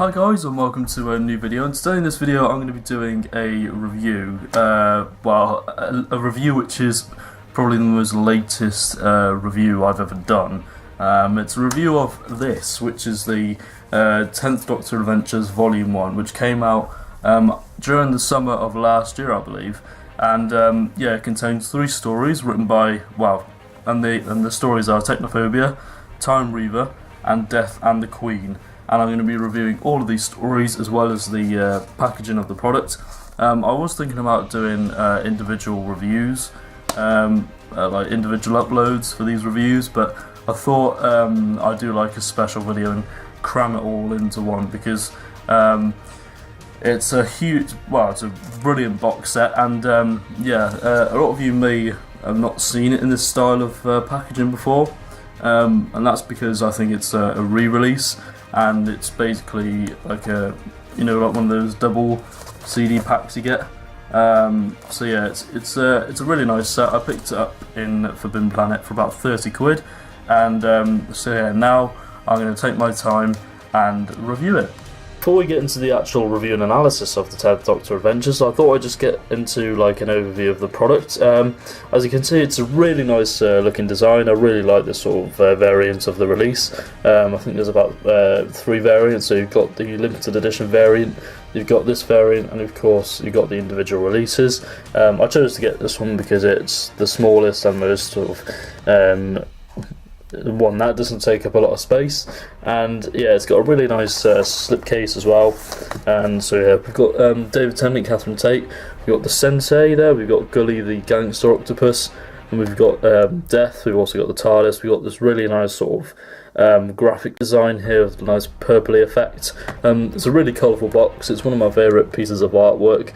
Hi guys, and welcome to a new video. And today in this video I'm going to be doing a review, a review which is probably the most latest review I've ever done. It's a review of this, which is the 10th Doctor Adventures Volume 1, which came out during the summer of last year, I believe. And yeah, it contains 3 stories written by, and the stories are Technophobia, Time Reaver, and Death and the Queen. And I'm going to be reviewing all of these stories as well as the packaging of the product. I was thinking about doing individual reviews, like individual uploads for these reviews, but I thought I'd do like a special video and cram it all into one because it's a huge, it's a brilliant box set, and yeah, a lot of you may have not seen it in this style of packaging before, and that's because I think it's a re-release. And it's basically like like one of those double CD packs you get. So yeah, it's a really nice set. I picked it up in Forbidden Planet for about 30 quid, and so yeah, now I'm going to take my time and review it. Before we get into the actual review and analysis of the 10th Doctor Adventures, I thought I'd just get into like an overview of the product. As you can see, it's a really nice looking design. I really like this sort of variant of the release. I think there's about 3 variants. So you've got the limited edition variant, you've got this variant, and of course you've got the individual releases. I chose to get this one because it's the smallest and most sort of one that doesn't take up a lot of space, and yeah, it's got a really nice slip case as well. And so yeah, we've got David Tennant, Catherine Tate, we've got the Sensei there, we've got Gully the gangster octopus, and we've got Death, we've also got the TARDIS. We've got this really nice sort of graphic design here with a nice purpley effect. It's a really colourful box. It's one of my favourite pieces of artwork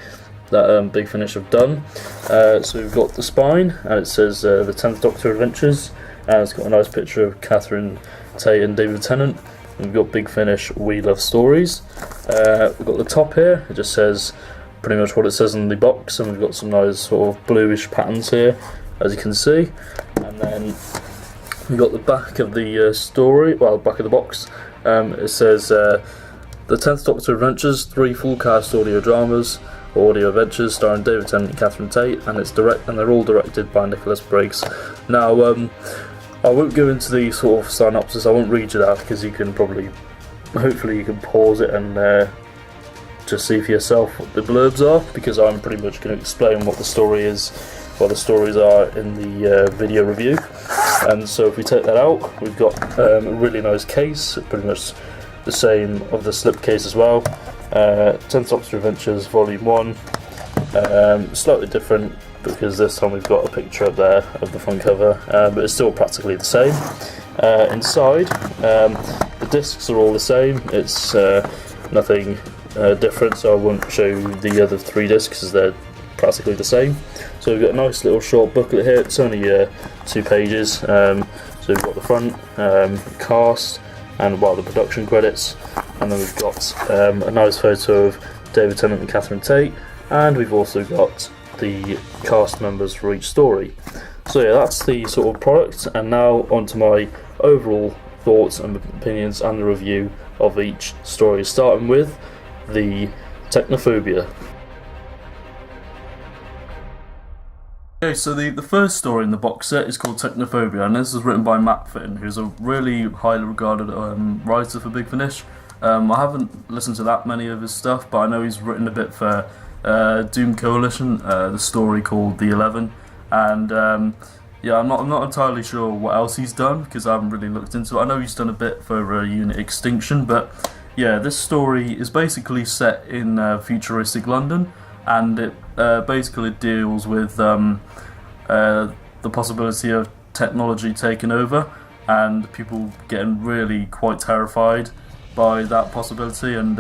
that Big Finish have done. So we've got the spine, and it says the 10th Doctor Adventures. And it's got a nice picture of Catherine Tate and David Tennant. And we've got Big Finish, We Love Stories. We've got the top here, it just says pretty much what it says in the box, and we've got some nice sort of bluish patterns here, as you can see. And then we've got the back of the story, back of the box. It says the 10th Doctor Adventures, 3 full cast audio dramas, audio adventures starring David Tennant and Catherine Tate, and they're all directed by Nicholas Briggs. Now, I won't go into the sort of synopsis. I won't read it out because you can hopefully you can pause it and just see for yourself what the blurbs are, because I'm pretty much going to explain what the story is, what the stories are in the video review. And so if we take that out, we've got a really nice case, pretty much the same of the slip case as well. 10th Doctor Adventures Volume 1, slightly different because this time we've got a picture up there of the front cover, but it's still practically the same. Inside, the discs are all the same. It's nothing different, so I won't show you the other 3 discs because they're practically the same. So we've got a nice little short booklet here. It's only 2 pages. So we've got the front, cast, and the production credits, and then we've got a nice photo of David Tennant and Catherine Tate, and we've also got the cast members for each story. So yeah, that's the sort of product, and now onto my overall thoughts and opinions and the review of each story, starting with the Technophobia. Okay, so the first story in the box set is called Technophobia, and this is written by Matt Finn, who's a really highly regarded writer for Big Finish. I haven't listened to that many of his stuff, but I know he's written a bit for Doom Coalition, the story called The 11, and yeah, I'm not entirely sure what else he's done because I haven't really looked into it. I know he's done a bit for Unit Extinction, but yeah, this story is basically set in futuristic London, and it basically deals with the possibility of technology taking over and people getting really quite terrified by that possibility, and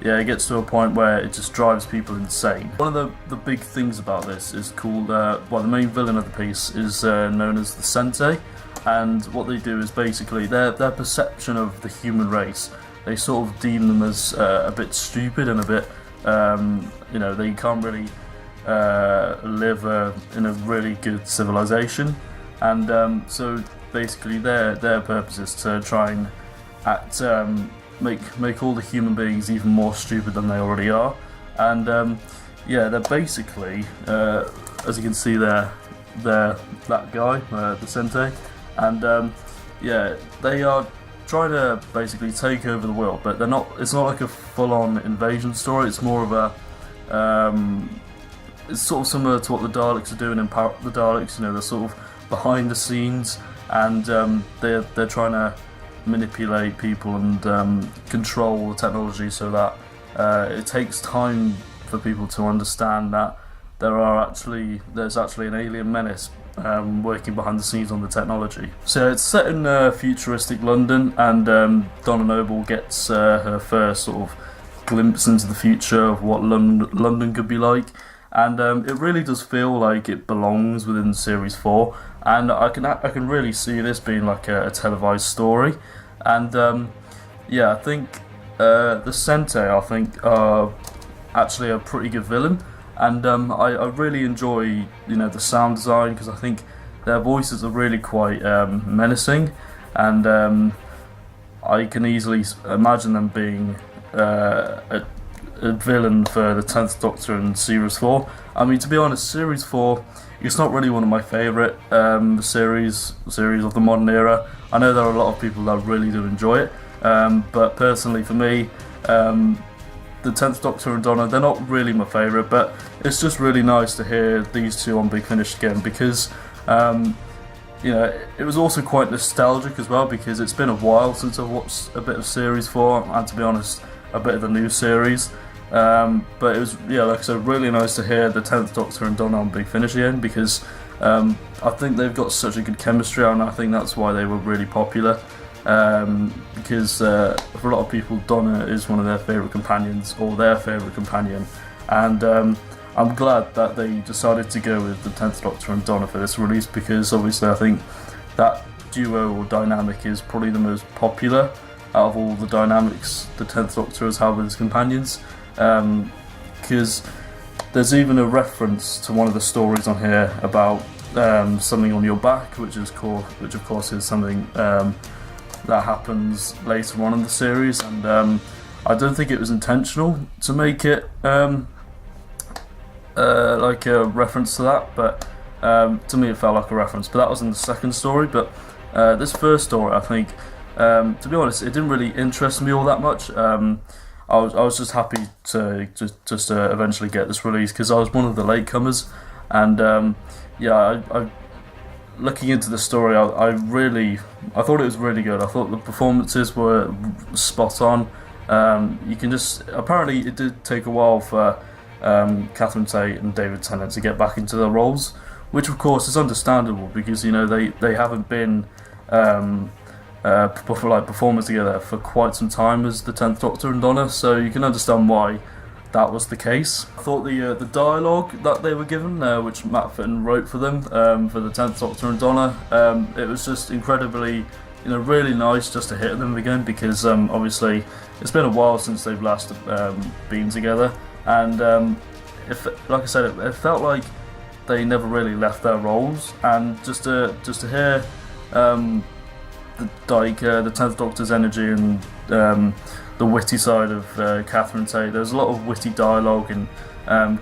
yeah, it gets to a point where it just drives people insane. One of the big things about this is called, the main villain of the piece is known as the Sensei, and what they do is basically their perception of the human race, they sort of deem them as a bit stupid and a bit, they can't really live in a really good civilization, and so basically their purpose is to try and act make all the human beings even more stupid than they already are, and yeah, they're basically, as you can see there, they're that guy, the Sente, and yeah, they are trying to basically take over the world, but they're not. It's not like a full-on invasion story. It's more of a it's sort of similar to what the Daleks are doing in the Daleks. You know, they're sort of behind the scenes, and they're trying to manipulate people and control the technology so that it takes time for people to understand that there's actually an alien menace working behind the scenes on the technology. So it's set in futuristic London, and Donna Noble gets her first sort of glimpse into the future of what London could be like. And it really does feel like it belongs within Series 4, and I can really see this being like a televised story. And yeah, I think the Sente, I think, are actually a pretty good villain, and I really enjoy, you know, the sound design, because I think their voices are really quite menacing, and I can easily imagine them being a villain for the 10th Doctor in Series 4. I mean, to be honest, Series 4, it's not really one of my favourite series of the modern era. I know there are a lot of people that really do enjoy it, but personally for me, the 10th Doctor and Donna, they're not really my favourite, but it's just really nice to hear these two on Big Finish again, because you know, it was also quite nostalgic as well, because it's been a while since I've watched a bit of Series 4, and to be honest, a bit of the new series. But it was, yeah, like I said, really nice to hear the 10th Doctor and Donna on Big Finish again, because I think they've got such a good chemistry, and I think that's why they were really popular. Because for a lot of people, Donna is one of their favourite companions, or their favourite companion, and I'm glad that they decided to go with the 10th Doctor and Donna for this release, because obviously I think that duo or dynamic is probably the most popular out of all the dynamics the 10th Doctor has had with his companions, because there's even a reference to one of the stories on here about something on your back, which of course is something that happens later on in the series, and I don't think it was intentional to make it like a reference to that, but to me it felt like a reference. But that was in the second story. But this first story, I think, to be honest, it didn't really interest me all that much. I was just happy to just eventually get this release, because I was one of the latecomers, and yeah, I looking into the story, I thought it was really good. I thought the performances were spot on. You can just, apparently it did take a while for Catherine Tate and David Tennant to get back into their roles, which of course is understandable, because, you know, they haven't been performing together for quite some time as the 10th Doctor and Donna, so you can understand why that was the case. I thought the dialogue that they were given, which Matt Fitton wrote for them, for the 10th Doctor and Donna, it was just incredibly, you know, really nice just to hear them again, because obviously it's been a while since they've last been together, and like I said, it felt like they never really left their roles, and just to hear the 10th Doctor's energy and the witty side of Catherine Tate. There's a lot of witty dialogue and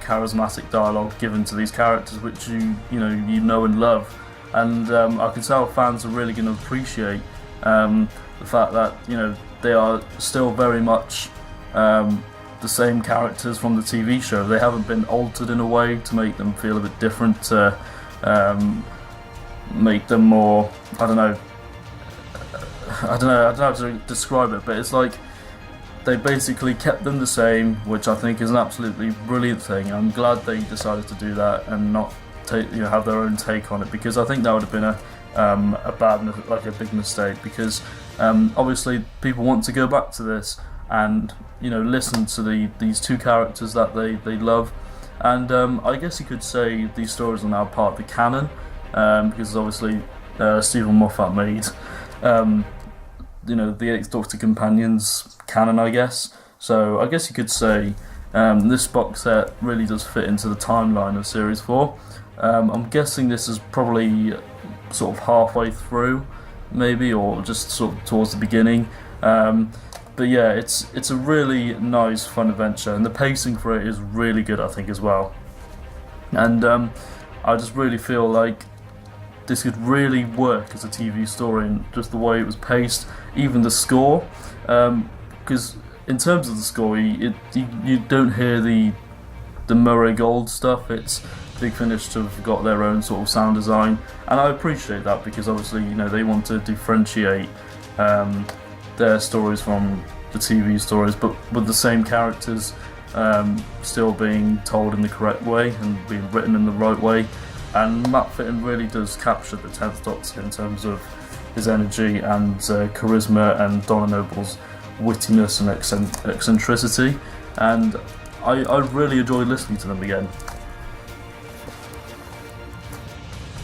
charismatic dialogue given to these characters, which you know and love, and I can tell fans are really going to appreciate the fact that, you know, they are still very much the same characters from the TV show. They haven't been altered in a way to make them feel a bit different, to make them more, I don't know how to describe it, but it's like they basically kept them the same, which I think is an absolutely brilliant thing. I'm glad they decided to do that and not have their own take on it, because I think that would have been a big mistake, because obviously people want to go back to this and, you know, listen to these two characters that they love, and I guess you could say these stories are now part of the canon, because obviously Stephen Moffat made the 8th Doctor companions canon, I guess. So I guess you could say this box set really does fit into the timeline of Series 4. I'm guessing this is probably sort of halfway through, maybe, or just sort of towards the beginning. but yeah, it's a really nice, fun adventure, and the pacing for it is really good, I think, as well. And I just really feel like this could really work as a TV story, and just the way it was paced, even the score. Because in terms of the score, you don't hear the Murray Gold stuff. It's Big Finish have got their own sort of sound design, and I appreciate that, because obviously, you know, they want to differentiate their stories from the TV stories, but with the same characters still being told in the correct way and being written in the right way. And Matt Fitton really does capture the 10th Doctor in terms of his energy and charisma, and Donna Noble's wittiness and eccentricity, and I really enjoyed listening to them again.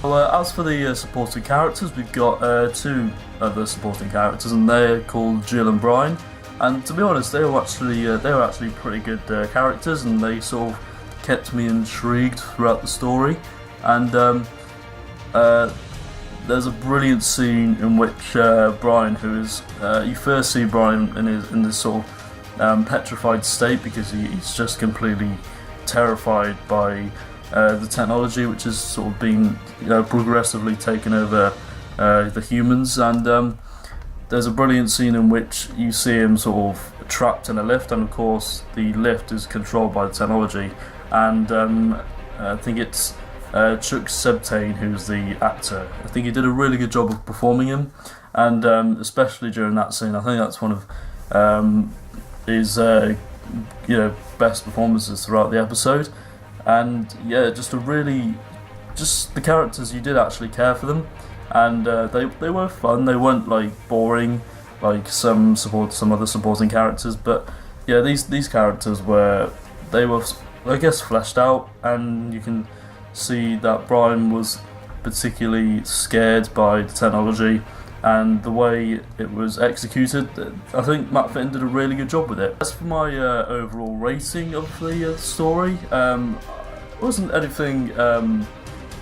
Well, as for the supporting characters, we've got two other supporting characters, and they're called Jill and Brian. And to be honest, they were actually pretty good characters, and they sort of kept me intrigued throughout the story. And there's a brilliant scene in which Brian, who is you first see Brian in this sort of petrified state, because he's just completely terrified by the technology, which is sort of being progressively taken over the humans. And there's a brilliant scene in which you see him sort of trapped in a lift, and of course the lift is controlled by the technology. And I think it's Chuck Sebtane, who's the actor. I think he did a really good job of performing him, and especially during that scene, I think that's one of his best performances throughout the episode. And yeah, just the characters, you did actually care for them, and they were fun. They weren't like boring like some other supporting characters, but yeah, these characters were I guess fleshed out, and you can see that Brian was particularly scared by the technology and the way it was executed. I think Matt Fitton did a really good job with it. As for my overall rating of the story, it wasn't anything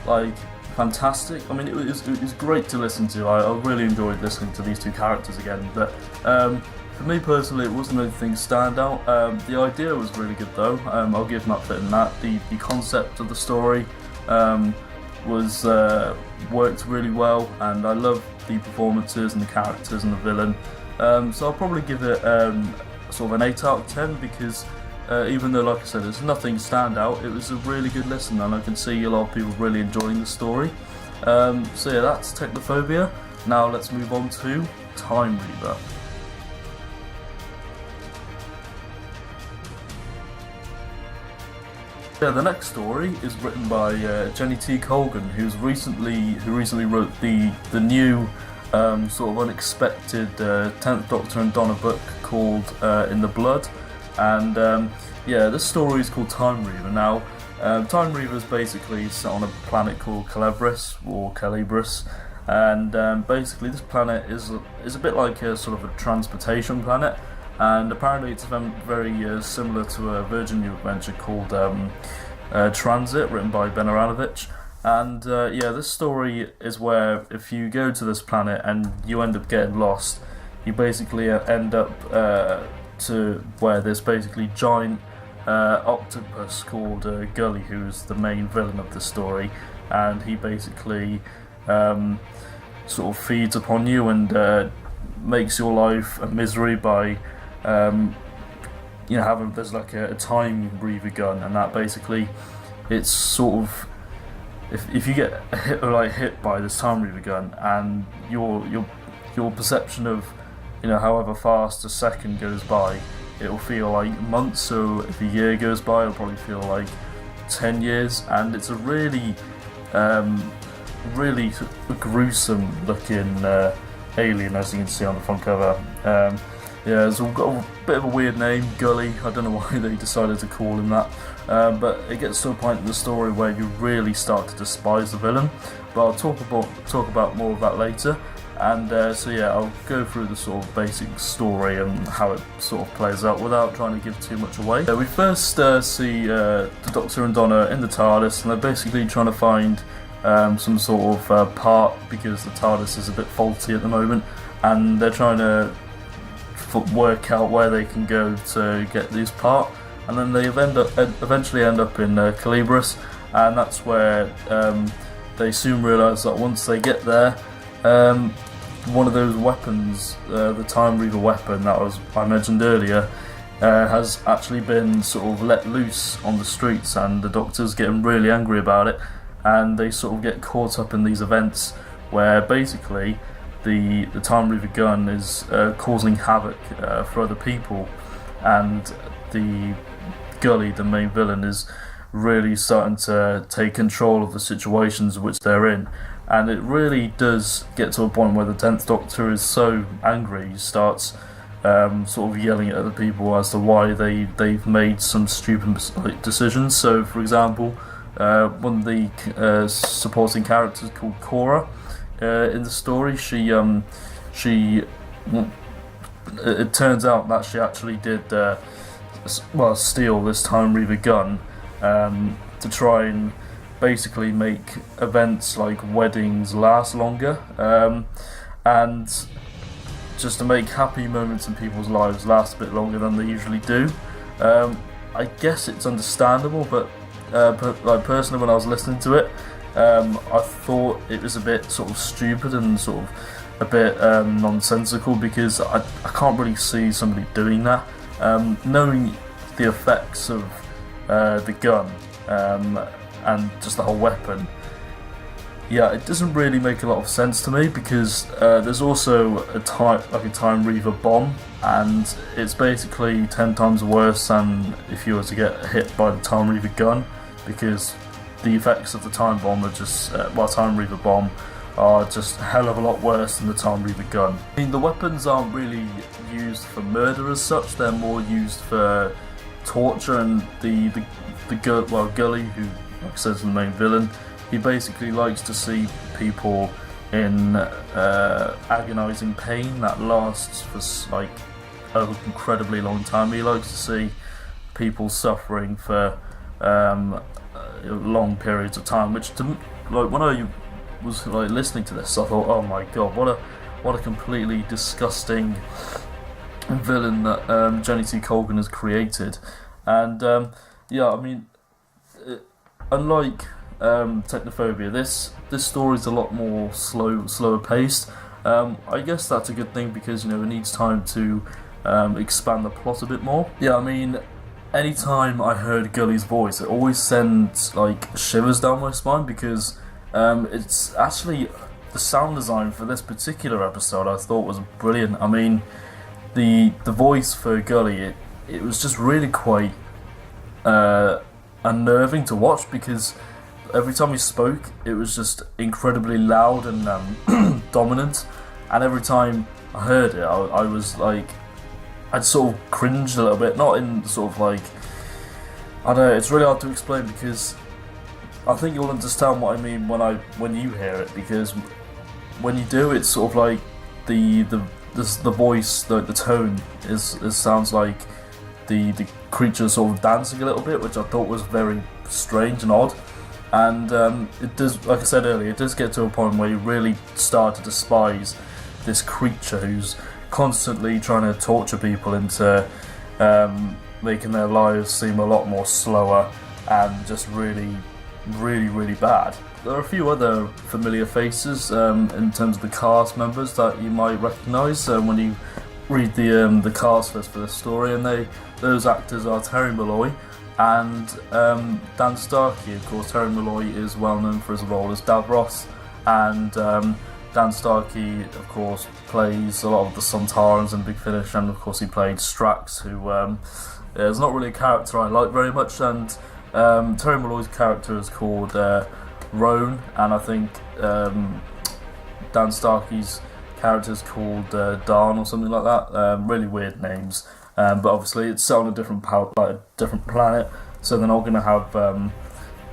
like fantastic. I mean, it was great to listen to. I really enjoyed listening to these two characters again, but for me personally, it wasn't anything standout. The idea was really good though. I'll give Matt Fitton that. The concept of the story was worked really well, and I love the performances and the characters and the villain. So I'll probably give it sort of an 8 out of 10, because even though, like I said, there's nothing standout, it was a really good listen, and I can see a lot of people really enjoying the story. So yeah, that's Technophobia. Now let's move on to Time Reaver. Yeah, the next story is written by Jenny T. Colgan, who recently wrote the new sort of unexpected 10th Doctor and Donna book called In the Blood. And yeah, this story is called Time Reaver. Now, Time Reaver is basically set on a planet called Calibris, or Calibris, and basically this planet is a bit like a sort of a transportation planet. And apparently it's very similar to a Virgin New adventure called Transit, written by Ben Aranovich. And yeah, this story is where if you go to this planet and you end up getting lost, you basically end up to where there's basically giant octopus called Gully, who's the main villain of the story. And he basically sort of feeds upon you and makes your life a misery by there's like a time reaver gun, and that basically, it's sort of, if you get hit by this time reaver gun, and your perception of however fast a second goes by, it'll feel like months. So if a year goes by, it'll probably feel like 10 years, and it's a really gruesome looking alien, as you can see on the front cover. Yeah, it's got a bit of a weird name, Gully. I don't know why they decided to call him that, but it gets to a point in the story where you really start to despise the villain. But I'll talk about more of that later. And so yeah, I'll go through the sort of basic story and how it sort of plays out without trying to give too much away. We first see the Doctor and Donna in the TARDIS, and they're basically trying to find some sort of part, because the TARDIS is a bit faulty at the moment, and they're trying to work out where they can go to get this part, and then they eventually end up in Calibris, and that's where they soon realise that once they get there, one of those weapons, the Time Reaver weapon that I mentioned earlier, has actually been sort of let loose on the streets, and the Doctor's getting really angry about it, and they sort of get caught up in these events where basically the Time Reaver gun is causing havoc for other people, and the Gully, the main villain, is really starting to take control of the situations which they're in. And it really does get to a point where the 10th Doctor is so angry, he starts sort of yelling at other people as to why they've made some stupid decisions. So, for example, one of the supporting characters called Cora in the story, it turns out that she actually did steal this Time Reaver gun to try and basically make events like weddings last longer, and just to make happy moments in people's lives last a bit longer than they usually do. I guess it's understandable, but personally, when I was listening to it, I thought it was a bit sort of stupid and sort of a bit nonsensical, because I can't really see somebody doing that. Knowing the effects of the gun and just the whole weapon, yeah, it doesn't really make a lot of sense to me, because there's also a Time Reaver bomb, and it's basically 10 times worse than if you were to get hit by the Time Reaver gun, because the effects of the Time Bomb are just Time Reaver bomb are just a hell of a lot worse than the Time Reaver gun. I mean, the weapons aren't really used for murder as such; they're more used for torture. And Gully, who, like I said, is the main villain, he basically likes to see people in agonising pain that lasts for like an incredibly long time. He likes to see people suffering for long periods of time, which when I was listening to this, I thought, oh my god, what a completely disgusting villain that Jenny T. Colgan has created. And I mean, unlike Technophobia, this story is a lot more slower paced. I guess that's a good thing, because it needs time to expand the plot a bit more. Yeah, I mean, anytime I heard Gully's voice, it always sends shivers down my spine, because it's actually the sound design for this particular episode I thought was brilliant. I mean, the voice for Gully, it was just really quite unnerving to watch, because every time he spoke, it was just incredibly loud and dominant, and every time I heard it, I was I'd sort of cringed a little bit, not in sort of I don't know, it's really hard to explain, because I think you'll understand what I mean when you hear it, because when you do, it's sort of the voice, the tone sounds like the creature sort of dancing a little bit, which I thought was very strange and odd. And it does, like I said earlier, it does get to a point where you really start to despise this creature who's constantly trying to torture people into making their lives seem a lot more slower and just really, really, really bad. There are a few other familiar faces in terms of the cast members that you might recognise when you read the cast list for this story, and those actors are Terry Malloy and Dan Starkey. Of course, Terry Malloy is well known for his role as Davros, and Dan Starkey, of course, plays a lot of the Sontarans in Big Finish, and of course he played Strax, who is not really a character I like very much. And Terry Malloy's character is called Roan, and I think Dan Starkey's character is called Darn or something like that. Really weird names, but obviously it's set on a different planet, so they're not going to have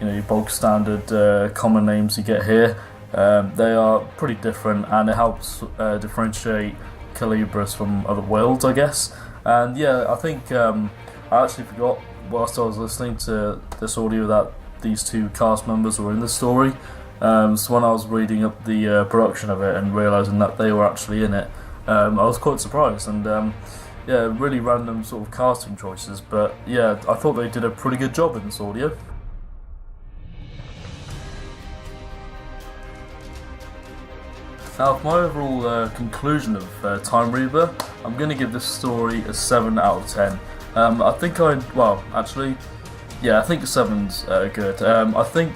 your bog standard common names you get here. They are pretty different, and it helps differentiate Calibris from other worlds, I guess. And yeah, I think I actually forgot whilst I was listening to this audio that these two cast members were in the story. So when I was reading up the production of it and realising that they were actually in it, I was quite surprised. And yeah, really random sort of casting choices, but yeah, I thought they did a pretty good job in this audio. Now, for my overall conclusion of Time Reaver, I'm going to give this story a 7 out of 10. I think I think 7's good. I think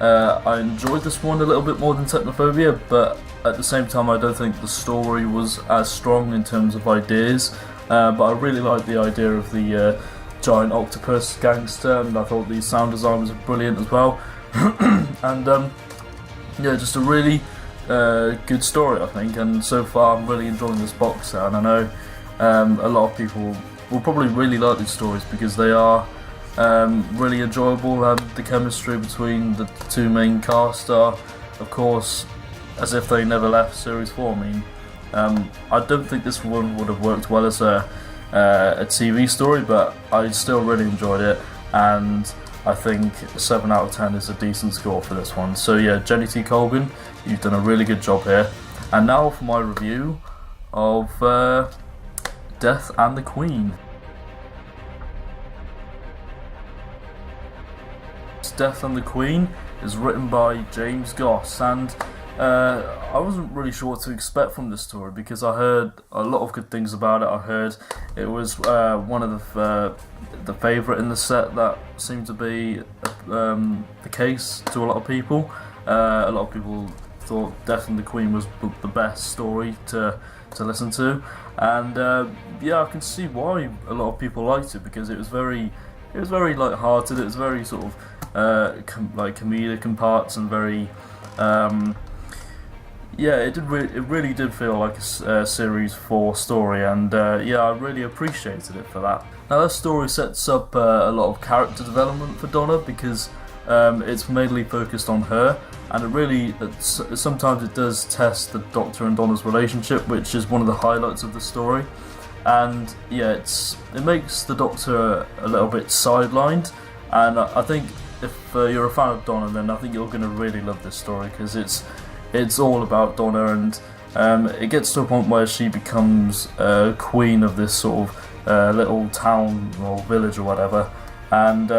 I enjoyed this one a little bit more than Technophobia, but at the same time I don't think the story was as strong in terms of ideas. But I really liked the idea of the giant octopus gangster, and I thought the sound design was brilliant as well. And yeah, just a really good story, I think, and so far I'm really enjoying this box set, and I know a lot of people will probably really like these stories because they are really enjoyable, and the chemistry between the two main cast are, of course, as if they never left Series 4. I mean, I don't think this one would have worked well as a TV story, but I still really enjoyed it, and I think 7 out of 10 is a decent score for this one. So yeah, Jenny T. Colgan, you've done a really good job here. And now for my review of Death and the Queen. Death and the Queen is written by James Goss, and I wasn't really sure what to expect from this story because I heard a lot of good things about it. I heard it was one of the favourite in the set. That seemed to be the case to a lot of people. A lot of people thought Death and the Queen was the best story to listen to, and yeah, I can see why a lot of people liked it because it was very light-hearted. It was very sort of like comedic in parts, and very yeah, it really did feel like a Series 4 story, and yeah, I really appreciated it for that. Now, this story sets up a lot of character development for Donna because it's mainly focused on her, and sometimes it does test the Doctor and Donna's relationship, which is one of the highlights of the story. And yeah, it makes the Doctor a little bit sidelined, and I think if you're a fan of Donna, then I think you're going to really love this story because it's all about Donna, and it gets to a point where she becomes queen of this sort of little town or village or whatever, and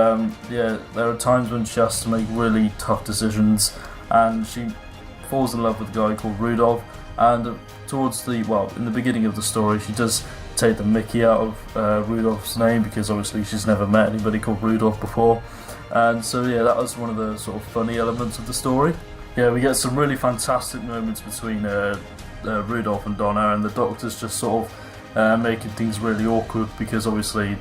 yeah, there are times when she has to make really tough decisions, and she falls in love with a guy called Rudolph, and in the beginning of the story she does take the mickey out of Rudolph's name because obviously she's never met anybody called Rudolph before, and so yeah, that was one of the sort of funny elements of the story. Yeah, we get some really fantastic moments between Rudolph and Donna, and the Doctor's just sort of making things really awkward because obviously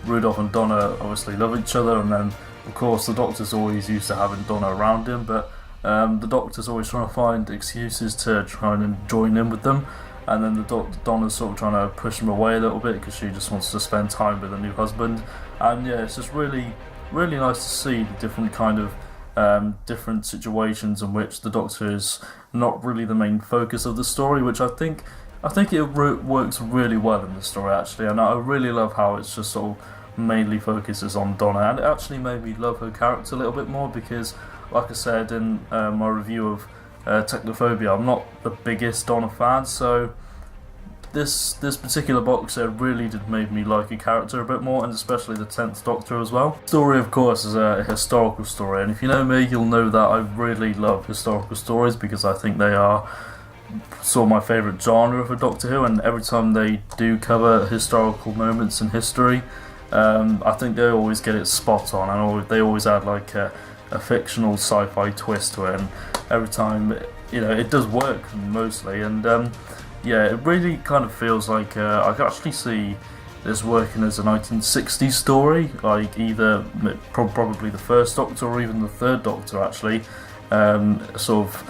Rudolph and Donna obviously love each other, and then of course the Doctor's always used to having Donna around him, but the Doctor's always trying to find excuses to try and join in with them, and then Donna's sort of trying to push him away a little bit because she just wants to spend time with her new husband. And yeah, it's just really, really nice to see the different kind of different situations in which the Doctor is not really the main focus of the story, which I think it works really well in the story actually, and I really love how it's just sort of mainly focuses on Donna, and it actually made me love her character a little bit more because, like I said in my review of Technophobia, I'm not the biggest Donna fan, so this particular box set really did make me like a character a bit more, and especially the 10th Doctor as well. The story, of course, is a historical story, and if you know me, you'll know that I really love historical stories because I think they are sort of my favourite genre for Doctor Who, and every time they do cover historical moments in history, I think they always get it spot on, and they always add like a fictional sci-fi twist to it, and every time, you know, it does work mostly, and yeah, it really kind of feels like I can actually see this working as a 1960s story, like either probably the first Doctor or even the third Doctor actually, sort of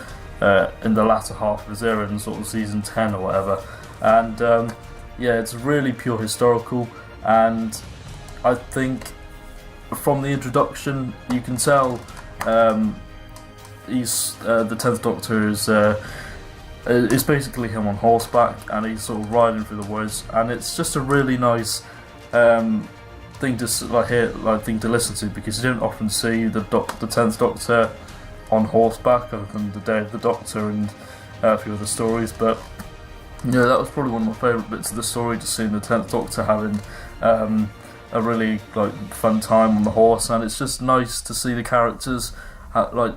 in the latter half of his era in sort of season 10 or whatever, and yeah, it's really pure historical, and I think from the introduction you can tell he's the 10th Doctor is it's basically him on horseback, and he's sort of riding through the woods, and it's just a really nice thing to listen to because you don't often see the 10th Doctor on horseback other than the Day of the Doctor and a few other stories. But Yeah, that was probably one of my favourite bits of the story, just seeing the 10th Doctor having a really fun time on the horse, and it's just nice to see the characters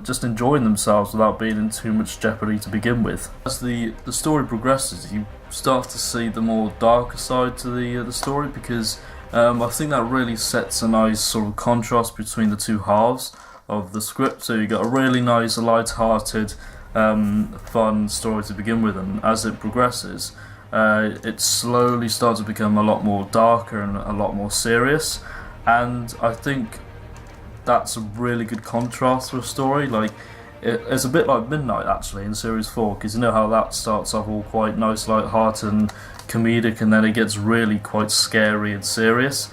just enjoying themselves without being in too much jeopardy to begin with. As the story progresses, you start to see the more darker side to the story, because I think that really sets a nice sort of contrast between the two halves of the script. So you got a really nice, light-hearted, fun story to begin with, and as it progresses, it slowly starts to become a lot more darker and a lot more serious. And I think that's a really good contrast for a story. It's a bit like Midnight actually in series 4, because you know how that starts off all quite nice, light-hearted and comedic, and then it gets really quite scary and serious.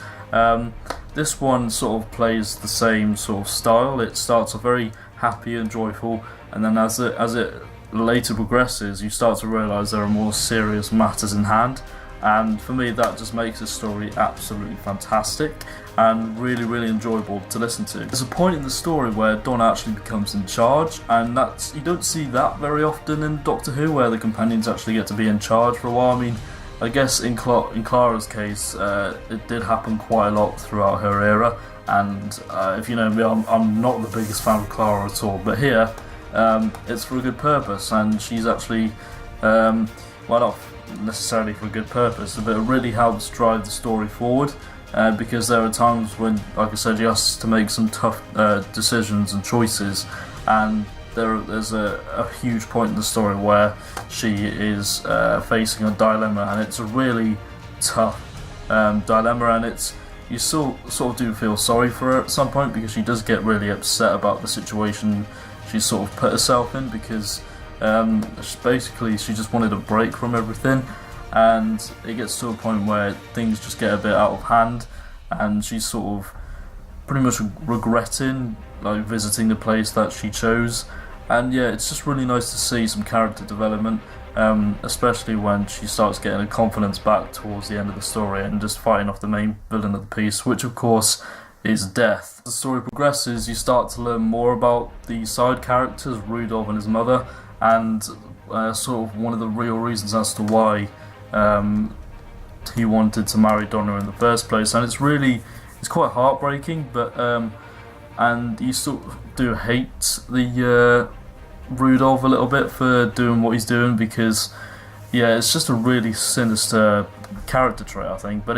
This one sort of plays the same sort of style. It starts off very happy and joyful, and then as it later progresses, you start to realise there are more serious matters in hand. And for me, that just makes the story absolutely fantastic and really, really enjoyable to listen to. There's a point in the story where Donna actually becomes in charge, and you don't see that very often in Doctor Who, where the companions actually get to be in charge for a while. I mean, I guess in Clara's case, it did happen quite a lot throughout her era, and if you know me, I'm not the biggest fan of Clara at all, but here, it's for a good purpose, and she's actually, well, not necessarily for a good purpose, but it really helps drive the story forward, because there are times when, like I said, she has to make some tough decisions and choices, and there's a huge point in the story where she is facing a dilemma, and it's a really tough dilemma, and you still sort of do feel sorry for her at some point, because she does get really upset about the situation she's sort of put herself in, because she just wanted a break from everything, and it gets to a point where things just get a bit out of hand, and she's sort of pretty much regretting visiting the place that she chose. And yeah, it's just really nice to see some character development, especially when she starts getting her confidence back towards the end of the story and just fighting off the main villain of the piece, which of course is Death. As the story progresses, you start to learn more about the side characters, Rudolph and his mother, and sort of one of the real reasons as to why he wanted to marry Donna in the first place. And it's quite heartbreaking, but and you sort of do hate the Rudolph a little bit for doing what he's doing, because yeah, it's just a really sinister character trait, I think. But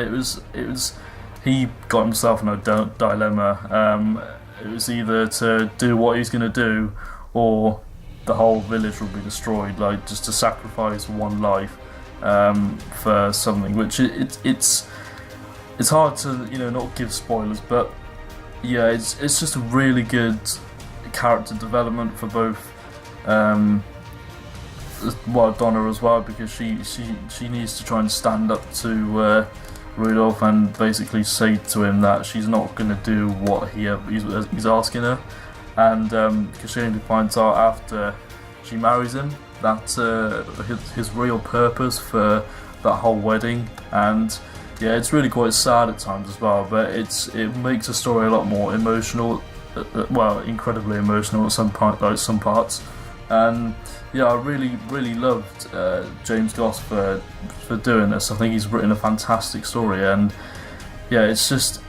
he got himself in a dilemma. It was either to do what he's going to do, or the whole village will be destroyed, just to sacrifice one life for something, which it's hard to not give spoilers, but yeah, it's just a really good character development for both Donna as well, because she needs to try and stand up to Rudolph and basically say to him that she's not going to do what he's asking her, and because she only finds out after she marries him that his real purpose for that whole wedding. And yeah, it's really quite sad at times as well, but it makes the story a lot more emotional, incredibly emotional at some parts. And yeah, I really loved James Goss for doing this. I think he's written a fantastic story, and yeah, it's just,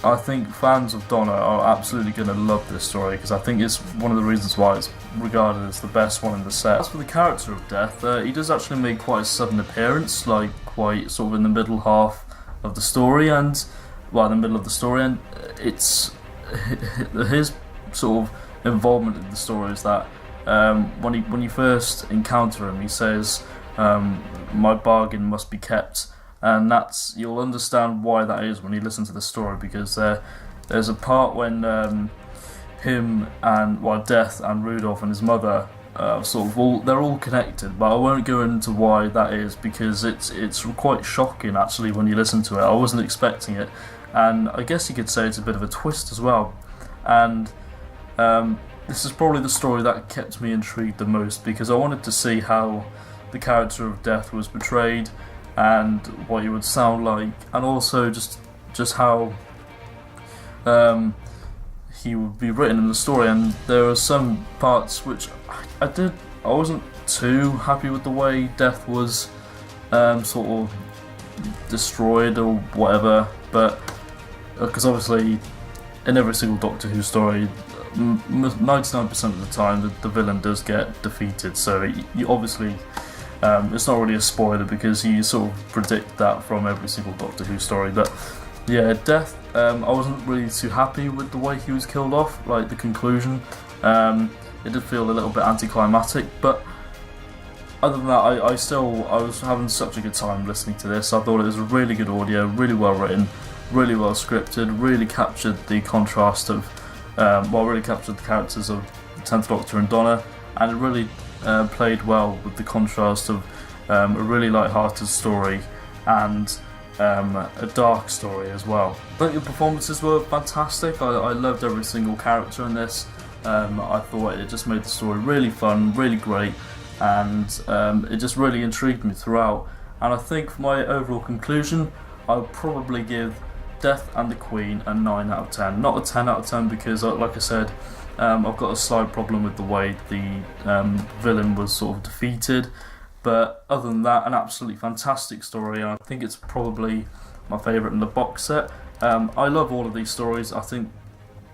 I think fans of Donna are absolutely going to love this story, because I think it's one of the reasons why it's regarded as the best one in the set. As for the character of Death, he does actually make quite a sudden appearance, quite sort of in the middle half of the story, and it's his sort of involvement in the story is that when you first encounter him, he says, "My bargain must be kept," and you'll understand why that is when you listen to the story, because there's a part when Death and Rudolph and his mother they're all connected, but I won't go into why that is, because it's quite shocking actually when you listen to it. I wasn't expecting it, and I guess you could say it's a bit of a twist as well. And this is probably the story that kept me intrigued the most, because I wanted to see how the character of Death was portrayed and what he would sound like, and also just how he would be written in the story. And there are some parts which I wasn't too happy with the way Death was sort of destroyed or whatever, but because obviously in every single Doctor Who story, 99% of the time the villain does get defeated, so you obviously it's not really a spoiler because you sort of predict that from every single Doctor Who story. But yeah, death, I wasn't really too happy with the way he was killed off, like the conclusion. It did feel a little bit anticlimactic, but other than that, I was having such a good time listening to this. I thought it was really good audio, really well written, really well scripted, really captured the contrast of, really captured the characters of the 10th Doctor and Donna, and it really played well with the contrast of a really light-hearted story and a dark story as well. I think the performances were fantastic. I loved every single character in this. I thought it just made the story really fun, really great, and it just really intrigued me throughout. And I think for my overall conclusion, I would probably give Death and the Queen a 9 out of 10. Not a 10 out of 10 because, like I said, I've got a slight problem with the way the villain was sort of defeated. But other than that, an absolutely fantastic story, and I think it's probably my favourite in the box set. I love all of these stories. I think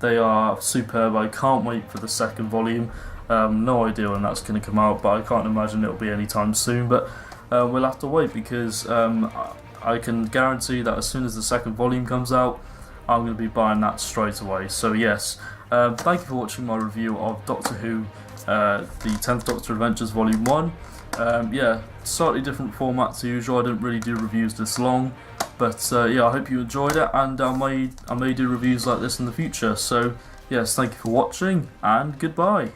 they are superb. I can't wait for the second volume. No idea when that's going to come out, but I can't imagine it'll be anytime soon. But we'll have to wait because I can guarantee that as soon as the second volume comes out, I'm going to be buying that straight away. So yes, thank you for watching my review of Doctor Who, the 10th Doctor Adventures Volume 1. Yeah, slightly different format to usual. I don't really do reviews this long, but yeah, I hope you enjoyed it, and I may do reviews like this in the future. So yes, thank you for watching, and goodbye.